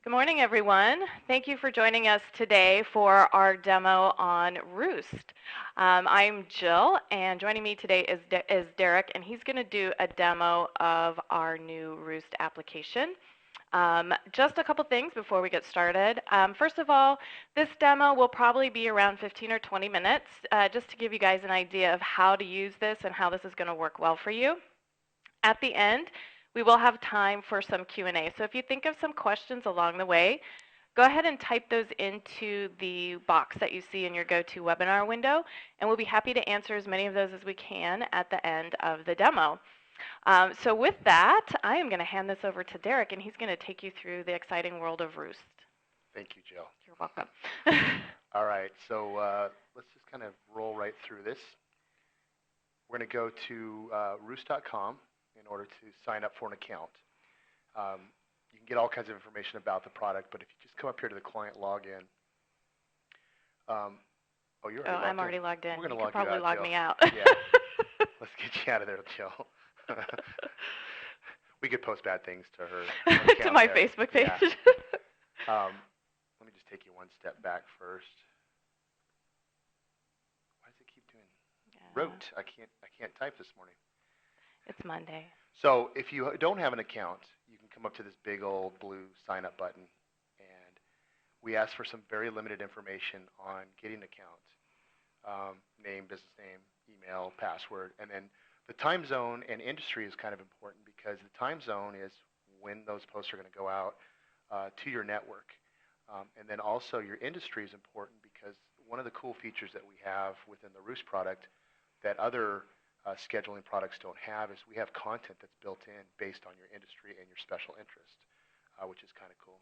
Good morning, everyone. Thank you for joining us today for our demo on Roost. I'm Jill, and joining me today is Derek, and he's going to do a demo of our new Roost application. Just a couple things before we get started. First of all, this demo will probably be around 15 or 20 minutes, just to give you guys an idea of how to use this and how this is going to work well for you. At the end, we will have time for some Q&A. So if you think of some questions along the way, go ahead and type those into the box that you see in your GoToWebinar window, and we'll be happy to answer as many of those as we can at the end of the demo. So with that, I am going to hand this over to Derek, and he's going to take you through the exciting world of Roost. Thank you, Jill. You're welcome. All right, so let's just kind of roll right through this. We're going to go to roost.com in order to sign up for an account. You can get all kinds of information about the product, but if you just come up here to the client login. You're already logged in. I'm already logged in. We're going to you log could probably you out, log Jill. me out. Yeah. Let's get you out of there, Jill. We could post bad things to her to my there. Facebook page. Yeah. Let me just take you one step back first. Why does it keep doing wrote? I can't type this morning. It's Monday. So if you don't have an account, you can come up to this big old blue sign up button, and we ask for some very limited information on getting an account. Name, business name, email, password, and then the time zone and industry is kind of important because the time zone is when those posts are going to go out to your network. And then also your industry is important because one of the cool features that we have within the Roost product that other scheduling products don't have is we have content that's built in based on your industry and your special interest, which is kind of cool.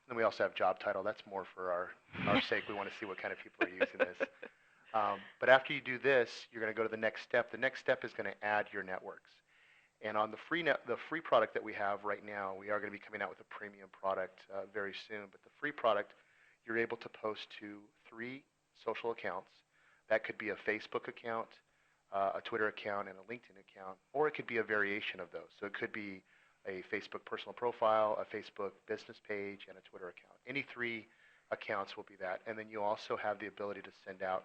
And then we also have job title. That's more for our sake. We want to see what kind of people are using this. But after you do this, you're going to go to the next step. The next step is going to add your networks. And on the free product that we have right now, we are going to be coming out with a premium product very soon. But the free product, you're able to post to 3 social accounts. That could be a Facebook account, a Twitter account, and a LinkedIn account, or it could be a variation of those. So it could be a Facebook personal profile, a Facebook business page, and a Twitter account. Any 3 accounts will be that. And then you also have the ability to send out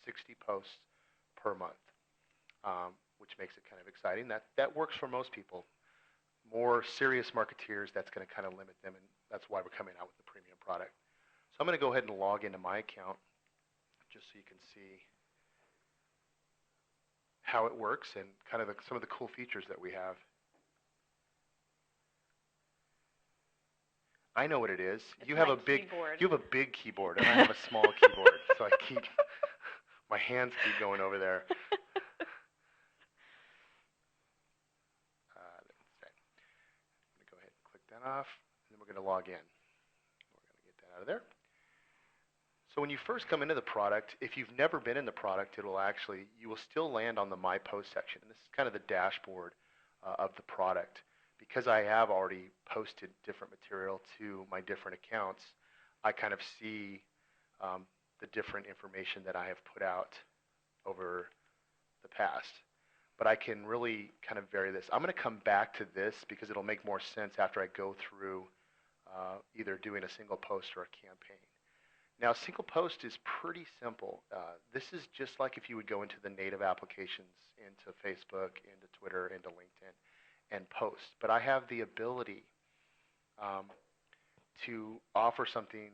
60 posts per month, which makes it kind of exciting. That works for most people. More serious marketeers, that's going to kind of limit them, and that's why we're coming out with the premium product. So I'm going to go ahead and log into my account just so you can see how it works and kind of some of the cool features that we have. I know what it is. It's you have a big keyboard, and I have a small keyboard, so my hands keep going over there. I'm going to go ahead and click that off, and then we're going to log in. We're going to get that out of there. So when you first come into the product, if you've never been in the product, you will still land on the My Post section. And this is kind of the dashboard of the product. Because I have already posted different material to my different accounts, I kind of see the different information that I have put out over the past. But I can really kind of vary this. I'm going to come back to this because it'll make more sense after I go through either doing a single post or a campaign. Now, a single post is pretty simple. This is just like if you would go into the native applications, into Facebook, into Twitter, into LinkedIn, and post. But I have the ability to offer something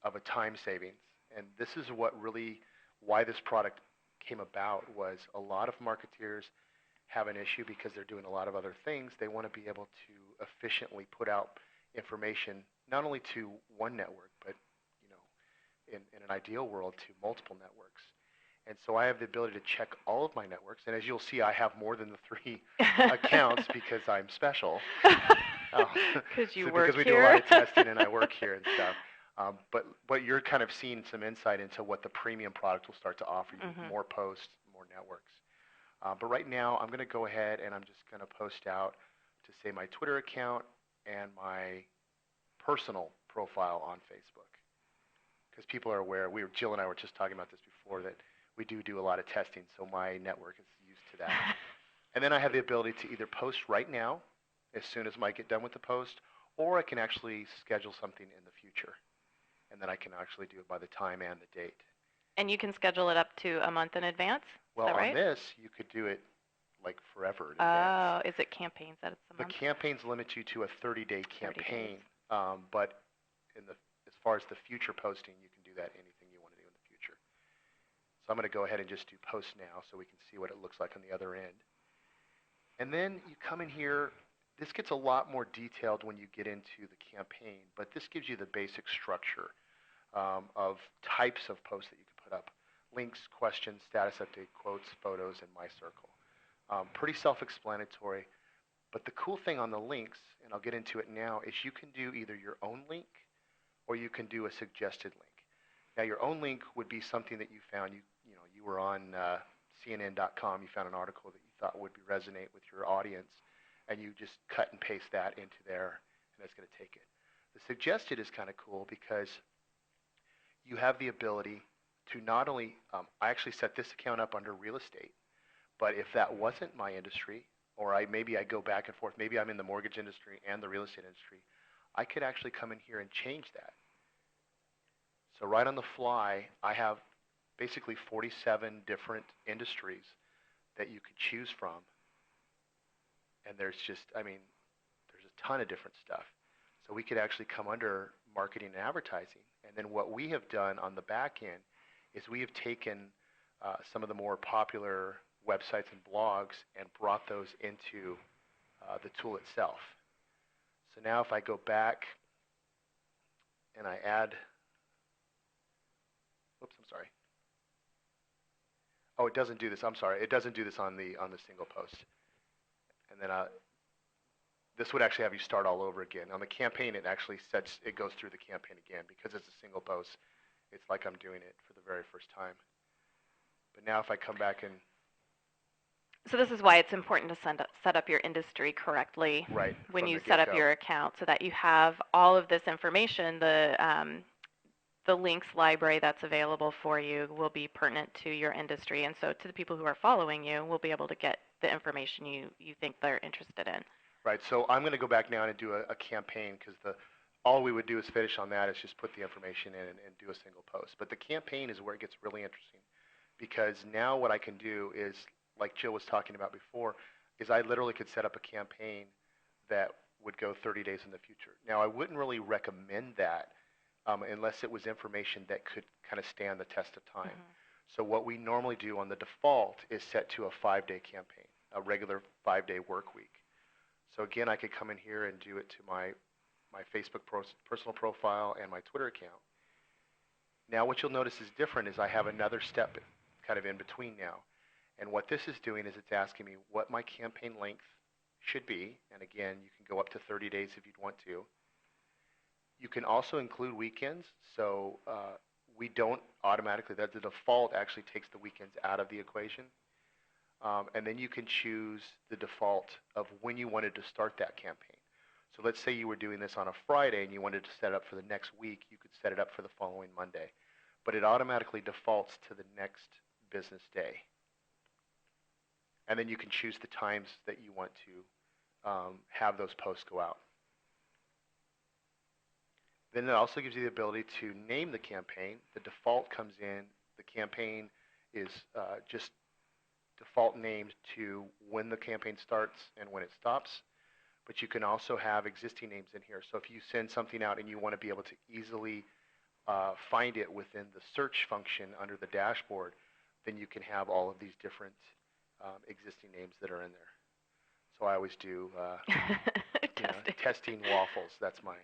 of a time savings. And this is why this product came about was a lot of marketeers have an issue because they're doing a lot of other things. They want to be able to efficiently put out information not only to one network, but in an ideal world to multiple networks. And so I have the ability to check all of my networks. And as you'll see, I have more than the 3 accounts because I'm special. Because you work because we do a lot of testing and I work here and stuff. But you're kind of seeing some insight into what the premium product will start to offer you, more posts, more networks. But right now, I'm going to go ahead and I'm just going to post out to say my Twitter account and my personal profile on Facebook. Because people are aware, Jill and I were just talking about this before, that we do a lot of testing, so my network is used to that. And then I have the ability to either post right now, as soon as I get done with the post, or I can actually schedule something in the future, and then I can actually do it by the time and the date. And you can schedule it up to a month in advance? Is Well, that on right? this, you could do it like forever in advance. Oh, is it campaigns that it's a The month? campaigns limit you to a 30-day 30 days. campaign, but as far as the future posting, you can do that anything you want to do in the future. So I'm going to go ahead and just do post now so we can see what it looks like on the other end. And then you come in here. This gets a lot more detailed when you get into the campaign, but this gives you the basic structure of types of posts that you can put up. Links, questions, status update, quotes, photos, and my circle. Pretty self-explanatory. But the cool thing on the links, and I'll get into it now, is you can do either your own link or you can do a suggested link. Now, your own link would be something that you found. You were on CNN.com. You found an article that you thought would resonate with your audience, and you just cut and paste that into there, and it's going to take it. The suggested is kind of cool because you have the ability to not only, I actually set this account up under real estate, but if that wasn't my industry, or maybe I go back and forth, maybe I'm in the mortgage industry and the real estate industry, I could actually come in here and change that. So right on the fly, I have basically 47 different industries that you could choose from. And there's just, I mean, there's a ton of different stuff. So we could actually come under marketing and advertising. And then what we have done on the back end is we have taken some of the more popular websites and blogs and brought those into the tool itself. So now if I go back and I add, oops, I'm sorry. Oh, it doesn't do this. I'm sorry. It doesn't do this on the single post. And then this would actually have you start all over again. On the campaign, it actually sets, it goes through the campaign again because it's a single post. It's like I'm doing it for the very first time. But now if I come back and So this is why it's important to set up your industry correctly right when from you the set up get-go, your account so that you have all of this information. The links library that's available for you will be pertinent to your industry. And so to the people who are following you, will be able to get the information you think they're interested in. right. So I'm going to go back now and do a campaign because all we would do is finish on that is just put the information in and do a single post. But the campaign is where it gets really interesting because now what I can do is, like Jill was talking about before, is I literally could set up a campaign that would go 30 days in the future. Now, I wouldn't really recommend that unless it was information that could kind of stand the test of time. Mm-hmm. So what we normally do on the default is set to a 5-day campaign, a regular 5-day work week. So again, I could come in here and do it to my Facebook personal profile and my Twitter account. Now what you'll notice is different is I have another step kind of in between now. And what this is doing is it's asking me what my campaign length should be. And again, you can go up to 30 days if you'd want to. You can also include weekends. So we don't automatically, the default actually takes the weekends out of the equation. And then you can choose the default of when you wanted to start that campaign. So let's say you were doing this on a Friday and you wanted to set it up for the next week, you could set it up for the following Monday. But it automatically defaults to the next business day. And then you can choose the times that you want to have those posts go out. Then it also gives you the ability to name the campaign. The default comes in. The campaign is just default named to when the campaign starts and when it stops. But you can also have existing names in here. So if you send something out and you want to be able to easily find it within the search function under the dashboard, then you can have all of these different existing names that are in there. So I always do testing waffles. That's my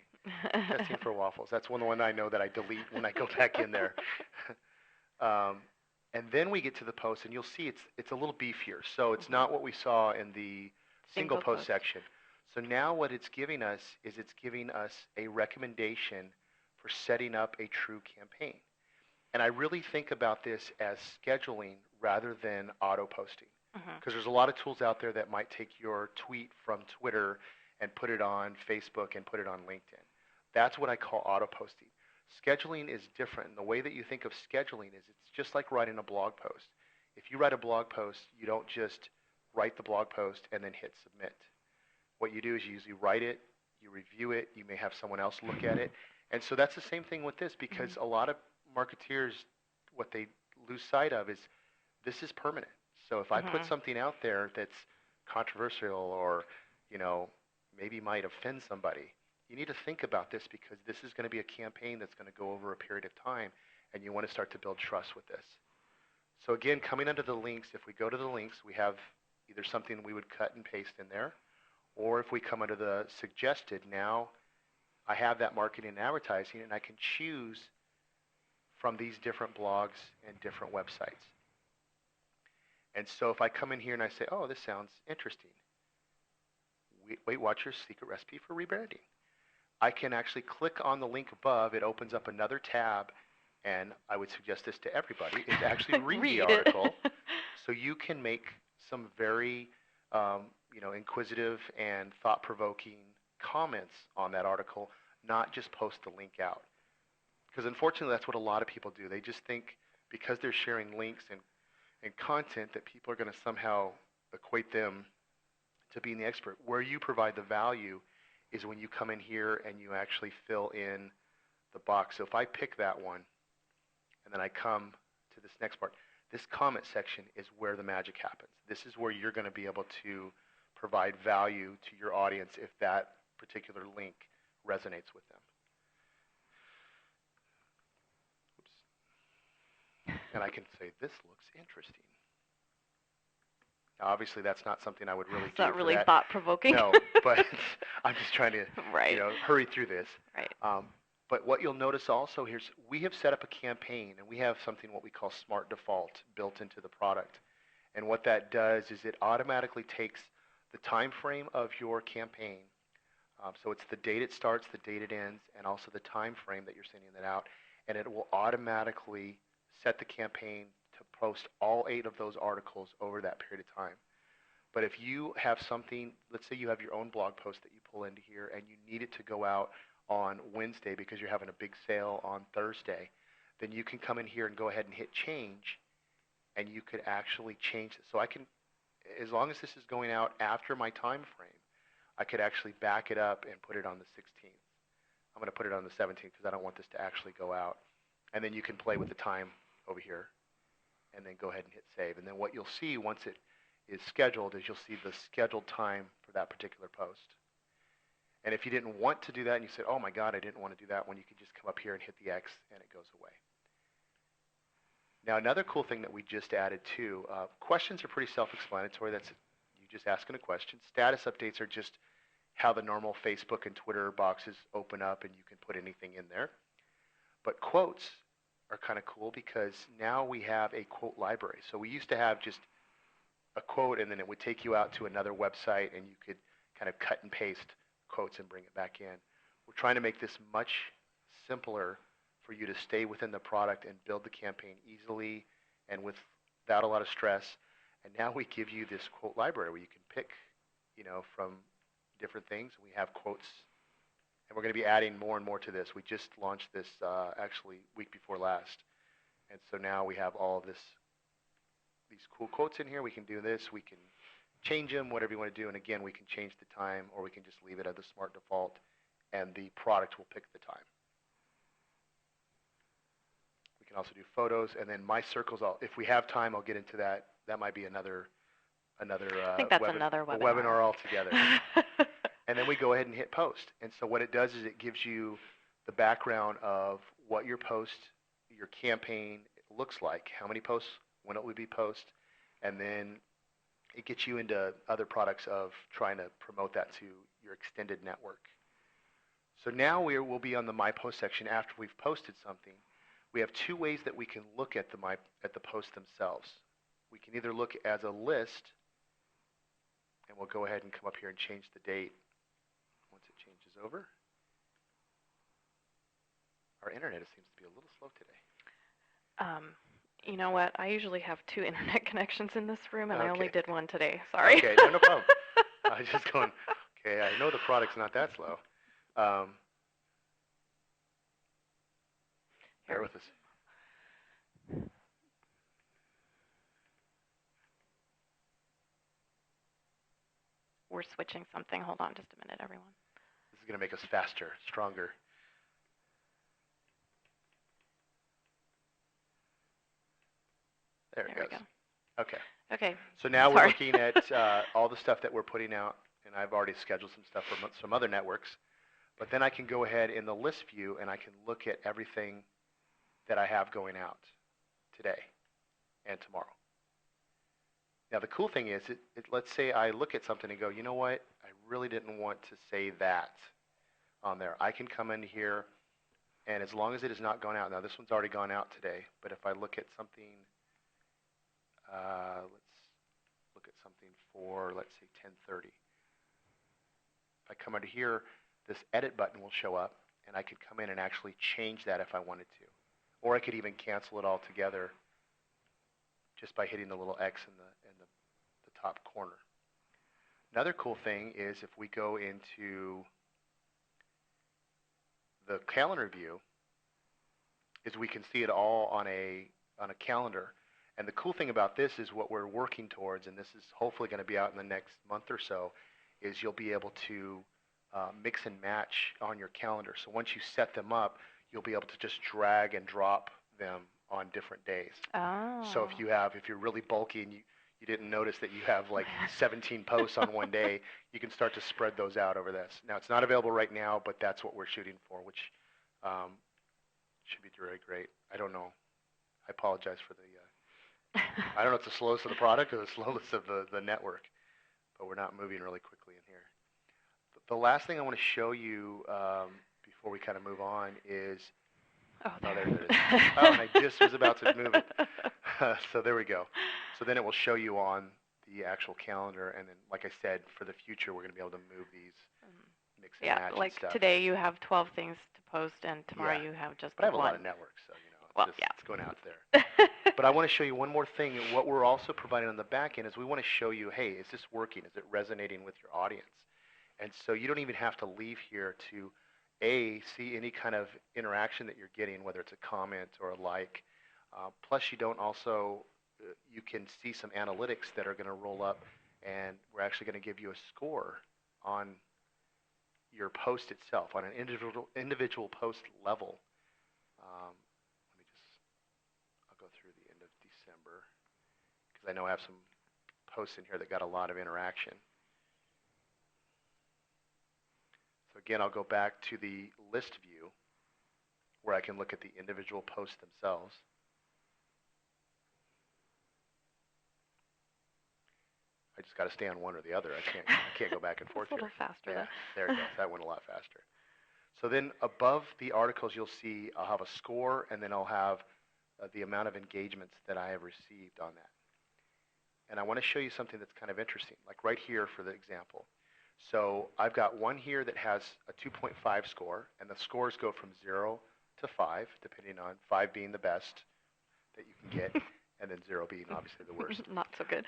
testing for waffles. That's one I know that I delete when I go back in there. And then we get to the post, and you'll see it's a little beefier. So it's not what we saw in the single post section. So now what it's giving us is it's giving us a recommendation for setting up a true campaign. And I really think about this as scheduling rather than auto posting. Because there's a lot of tools out there that might take your tweet from Twitter and put it on Facebook and put it on LinkedIn. That's what I call auto posting. Scheduling is different. And the way that you think of scheduling is it's just like writing a blog post. If you write a blog post, you don't just write the blog post and then hit submit. What you do is you usually write it, you review it, you may have someone else look at it. And so that's the same thing with this because Mhm. a lot of marketeers, what they lose sight of is this is permanent. So if I put Mhm. something out there that's controversial or, you know, maybe might offend somebody, you need to think about this because this is going to be a campaign that's going to go over a period of time and you want to start to build trust with this. So again, coming under the links, if we go to the links, we have either something we would cut and paste in there, or if we come under the suggested, now I have that marketing and advertising and I can choose from these different blogs and different websites. And so if I come in here and I say, oh, this sounds interesting. Weight Watchers secret recipe for rebranding. I can actually click on the link above. It opens up another tab, and I would suggest this to everybody, is to actually read the Read it. article so you can make some very inquisitive and thought-provoking comments on that article, not just post the link out. Because unfortunately, that's what a lot of people do. They just think because they're sharing links and content that people are going to somehow equate them to being the expert. Where you provide the value is when you come in here and you actually fill in the box. So if I pick that one and then I come to this next part, this comment section is where the magic happens. This is where you're going to be able to provide value to your audience if that particular link resonates with them. Oops. And I can say, this looks interesting. Now, obviously, that's not something I would really It's do not for really that. thought-provoking. No, but I'm just trying to, Right. hurry through this. Right. But what you'll notice also here is we have set up a campaign, and we have something what we call Smart Default built into the product. And what that does is it automatically takes the time frame of your campaign. So it's the date it starts, the date it ends, and also the time frame that you're sending that out. And it will automatically set the campaign to post all 8 of those articles over that period of time. But if you have something, let's say you have your own blog post that you pull into here and you need it to go out on Wednesday because you're having a big sale on Thursday, then you can come in here and go ahead and hit change, and you could actually change it. So I can, as long as this is going out after my time frame, I could actually back it up and put it on the 16th. I'm going to put it on the 17th because I don't want this to actually go out. And then you can play with the time over here and then go ahead and hit save. And then what you'll see once it is scheduled is you'll see the scheduled time for that particular post. And if you didn't want to do that and you said, oh my God, I didn't want to do that one, you can just come up here and hit the X and it goes away. Now, another cool thing that we just added too, questions are pretty self-explanatory. That's you just asking a question. Status updates are just how the normal Facebook and Twitter boxes open up and you can put anything in there. But quotes are kind of cool because now we have a quote library. So we used to have just a quote and then it would take you out to another website and you could kind of cut and paste quotes and bring it back in. We're trying to make this much simpler for you to stay within the product and build the campaign easily and without a lot of stress. And now we give you this quote library where you can pick, from different things. We have quotes, and we're going to be adding more and more to this. We just launched this actually week before last, and so now we have all of these cool quotes in here. We can do this. We can change them, whatever you want to do. And again, we can change the time, or we can just leave it as the smart default, and the product will pick the time. We can also do photos, and then my circles. If we have time, I'll get into that. That might be another I think that's another a webinar. webinar altogether. And then we go ahead and hit post. And so what it does is it gives you the background of what your post, your campaign looks like, how many posts, when it would be post, and then it gets you into other products of trying to promote that to your extended network. So now we'll be on the My Post section after we've posted something. We have 2 ways that we can look at the posts themselves. We can either look as a list, and we'll go ahead and come up here and change the date once it changes over. Our internet seems to be a little slow today. You know what? I usually have 2 internet connections in this room, and I only Okay. did one today. Sorry. Okay, no problem. I was just going, okay, I know the product's not that slow. Bear with us. We're switching something. Hold on just a minute, everyone. is going to make us faster, stronger. There it There we goes. go. Okay. Okay. So now we're Sorry. looking at all the stuff that we're putting out, and I've already scheduled some stuff for some other networks. But then I can go ahead in the list view, and I can look at everything that I have going out today and tomorrow. Now the cool thing is, let's say I look at something and go, you know what? I really didn't want to say that on there. I can come in here, and as long as it has not gone out, now this one's already gone out today, but if I look at something, let's look at something for, let's say 10:30. If I come under here, this edit button will show up, and I could come in and actually change that if I wanted to. Or I could even cancel it altogether just by hitting the little X in the top corner. Another cool thing is if we go into the calendar view, is we can see it all on a calendar. And the cool thing about this is what we're working towards, and this is hopefully going to be out in the next month or so, is you'll be able to mix and match on your calendar. So once you set them up, you'll be able to just drag and drop them on different days. Oh. So if you're really bulky and you didn't notice that you have like 17 posts on one day, you can start to spread those out over this. Now it's not available right now, but that's what we're shooting for, which should be really great. I don't know. I apologize for the I don't know if it's the slowness of the product or the slowness of the network, but we're not moving really quickly in here. The last thing I want to show you before we kind of move on is, there it is. Oh, and I just was about to move it. So there we go. So then it will show you on the actual calendar, and then, like I said, for the future, we're going to be able to move these, mix and match like and stuff. today you have 12 things to post, and tomorrow Yeah. you have just But I have one. a lot of networks, so Well, it's going out there. But I want to show you one more thing. What we're also providing on the back end is we want to show you, hey, is this working? Is it resonating with your audience? And so you don't even have to leave here to, see any kind of interaction that you're getting, whether it's a comment or a like. Plus, you can see some analytics that are going to roll up, and we're actually going to give you a score on your post itself, on an individual post level. I'll go through the end of December, because I know I have some posts in here that got a lot of interaction. So again, I'll go back to the list view where I can look at the individual posts themselves. I just got to stay on one or the other. I can't go back and forth It's a little here. faster. Yeah, there it goes. That went a lot faster. So then above the articles, you'll see I'll have a score, and then I'll have the amount of engagements that I have received on that. And I want to show you something that's kind of interesting, like right here for the example. So I've got one here that has a 2.5 score, and the scores go from 0 to 5, depending on 5 being the best that you can get, and then 0 being obviously the worst. Not so good.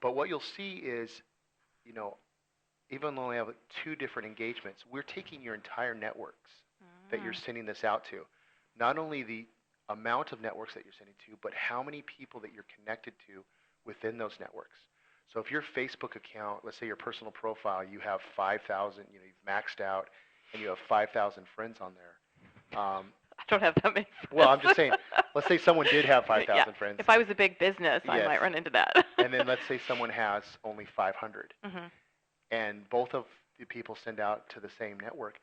But what you'll see is, even though we have 2 different engagements, we're taking your entire networks that you're sending this out to. Not only the amount of networks that you're sending to, but how many people that you're connected to within those networks. So if your Facebook account, let's say your personal profile, you have 5,000, you've maxed out, and you have 5,000 friends on there. I don't have that many friends. Well, I'm just saying, let's say someone did have 5,000 friends. If I was a big business, I might run into that. And then let's say someone has only 500. And both of the people send out to the same network.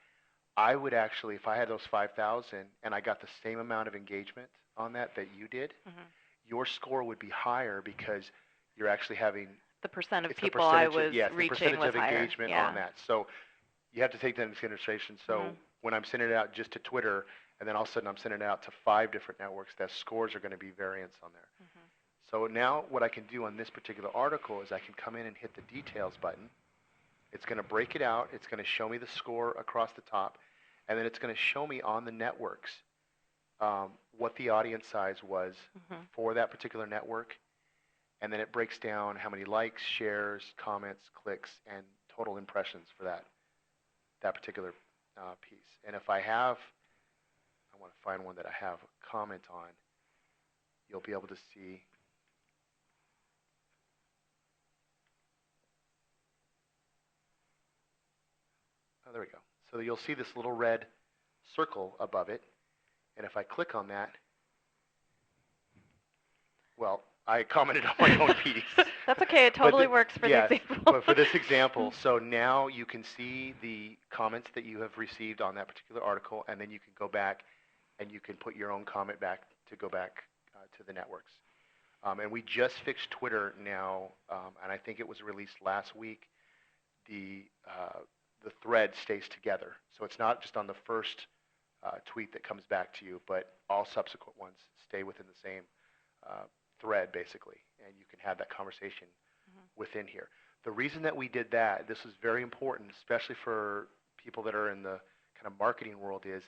I would actually, if I had those 5,000 and I got the same amount of engagement on that you did, your score would be higher because you're actually having the percent of people I was reaching the percentage of engagement higher. on that. So you have to take that into consideration. So when I'm sending it out just to Twitter, and then all of a sudden I'm sending it out to 5 different networks, that scores are going to be variance on there. So now what I can do on this particular article is I can come in and hit the details button. It's going to break it out. It's going to show me the score across the top. And then it's going to show me on the networks what the audience size was for that particular network. And then it breaks down how many likes, shares, comments, clicks, and total impressions for that particular piece. And if I want to find one that I have a comment on, you'll be able to see. Oh, there we go. So you'll see this little red circle above it, and if I click on that, well, I commented on my own piece. That's okay. It totally works for the yes, example. but for this example, so now you can see the comments that you have received on that particular article, and then you can go back and you can put your own comment back to go back to the networks. And we just fixed Twitter now, and I think it was released last week. The thread stays together, so it's not just on the first tweet that comes back to you, but all subsequent ones stay within the same thread, basically, and you can have that conversation within here. The reason that we did that, this is very important, especially for people that are in the kind of marketing world, is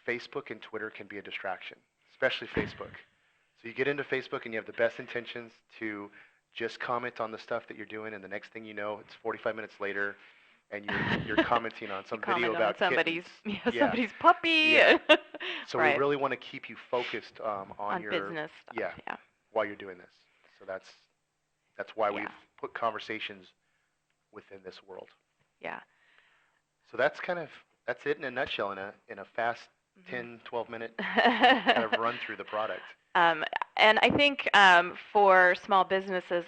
Facebook and Twitter can be a distraction, especially Facebook. So you get into Facebook and you have the best intentions to just comment on the stuff that you're doing, and the next thing you know, it's 45 minutes later, and you're commenting on some video about somebody's kittens. somebody's puppy. Yeah. So right. we really want to keep you focused on your business stuff. Yeah. While you're doing this. So that's why we've put conversations within this world. Yeah. So that's it in a nutshell, in a fast 10, 12 minute kind of run through the product. And I think for small businesses,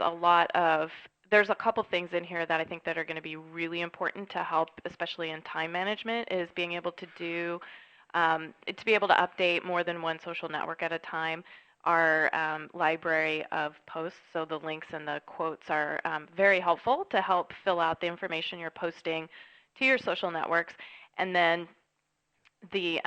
there's a couple things in here that I think that are going to be really important to help, especially in time management, is being able to be able to update more than one social network at a time. Our library of posts, so the links and the quotes are very helpful to help fill out the information you're posting to your social networks. And then the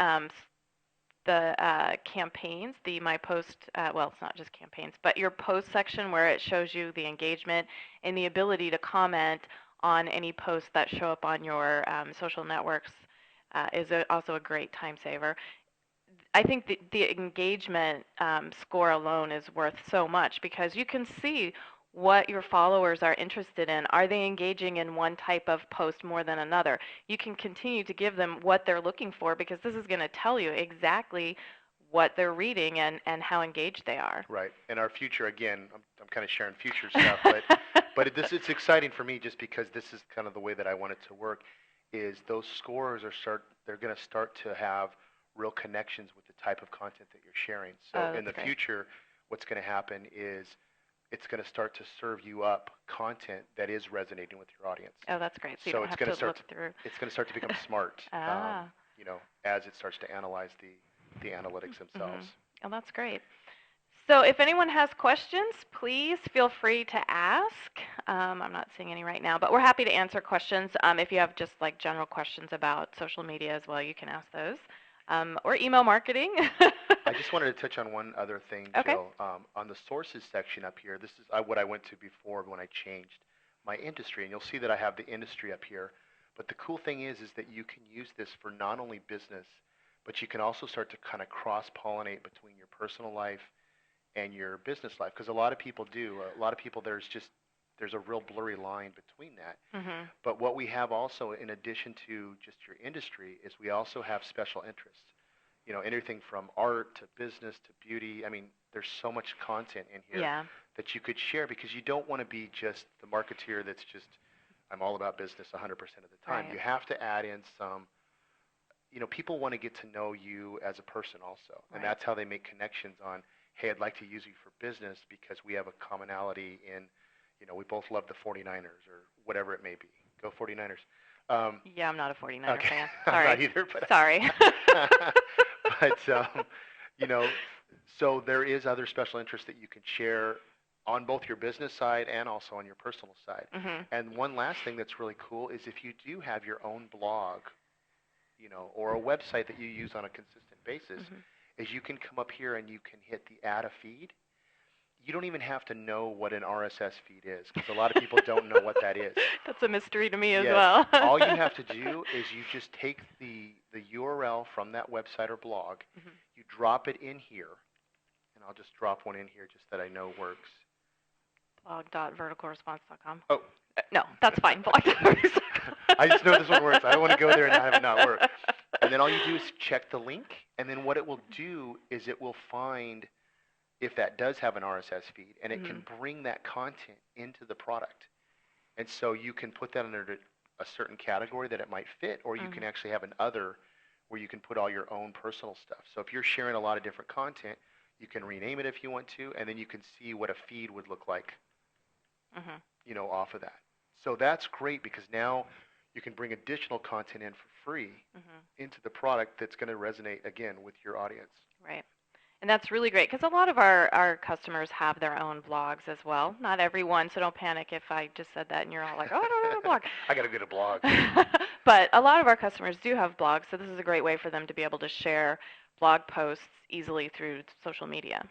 campaigns, the My Post, well, it's not just campaigns, but your post section where it shows you the engagement and the ability to comment on any posts that show up on your social networks is also a great time saver. I think the engagement score alone is worth so much because you can see what your followers are interested in. Are they engaging in one type of post more than another? You can continue to give them what they're looking for because this is going to tell you exactly what they're reading and how engaged they are. Right. And our future, again, I'm kind of sharing future stuff, but it's exciting for me just because this is kind of the way that I want it to work, is those scores they're going to start to have real connections with the type of content that you're sharing. So in the future, what's going to happen is it's going to start to serve you up content that is resonating with your audience. Oh, that's great. So you don't have to look through. It's going to start to become smart, as it starts to analyze the analytics themselves. Oh, that's great. So if anyone has questions, please feel free to ask. I'm not seeing any right now, but we're happy to answer questions. If you have just like general questions about social media as well, you can ask those. Or email marketing. I just wanted to touch on one other thing, Jill. On the sources section up here, this is what I went to before when I changed my industry, and you'll see that I have the industry up here. But the cool thing is that you can use this for not only business, but you can also start to kind of cross-pollinate between your personal life and your business life, because a lot of people do. A lot of people, there's a real blurry line between that. Mm-hmm. But what we have also, in addition to just your industry, is we also have special interests. Anything from art to business to beauty. I mean, there's so much content in here that you could share, because you don't want to be just the marketeer that's just, I'm all about business 100% of the time. Right. You have to add in some, people want to get to know you as a person also. And that's how they make connections on, hey, I'd like to use you for business because we have a commonality in, we both love the 49ers or whatever it may be. Go 49ers. Yeah, I'm not a 49er fan. Sorry. I'm not either. But sorry. But, so there is other special interest that you can share on both your business side and also on your personal side. Mm-hmm. And one last thing that's really cool is if you do have your own blog, or a website that you use on a consistent basis, is you can come up here and you can hit the add a feed. You don't even have to know what an RSS feed is, because a lot of people don't know what that is. That's a mystery to me as well. All you have to do is you just take the URL from that website or blog, you drop it in here, and I'll just drop one in here just that I know works. Blog.verticalresponse.com. Oh. No, that's fine. Blog.verticalresponse.com. I just know this one works. I don't want to go there and have it not work. And then all you do is check the link, and then what it will do is it will find if that does have an RSS feed, and it can bring that content into the product. And so you can put that a certain category that it might fit, or you can Mhm. actually have an other where you can put all your own personal stuff. So if you're sharing a lot of different content, you can rename it if you want to, and then you can see what a feed would look like, Mhm. off of that. So that's great because now you can bring additional content in for free Mhm. into the product that's going to resonate again with your audience. Right. And that's really great because a lot of our customers have their own blogs as well. Not everyone, so don't panic if I just said that and you're all like, oh, I don't have a blog. I got to get a blog. But a lot of our customers do have blogs, so this is a great way for them to be able to share blog posts easily through social media.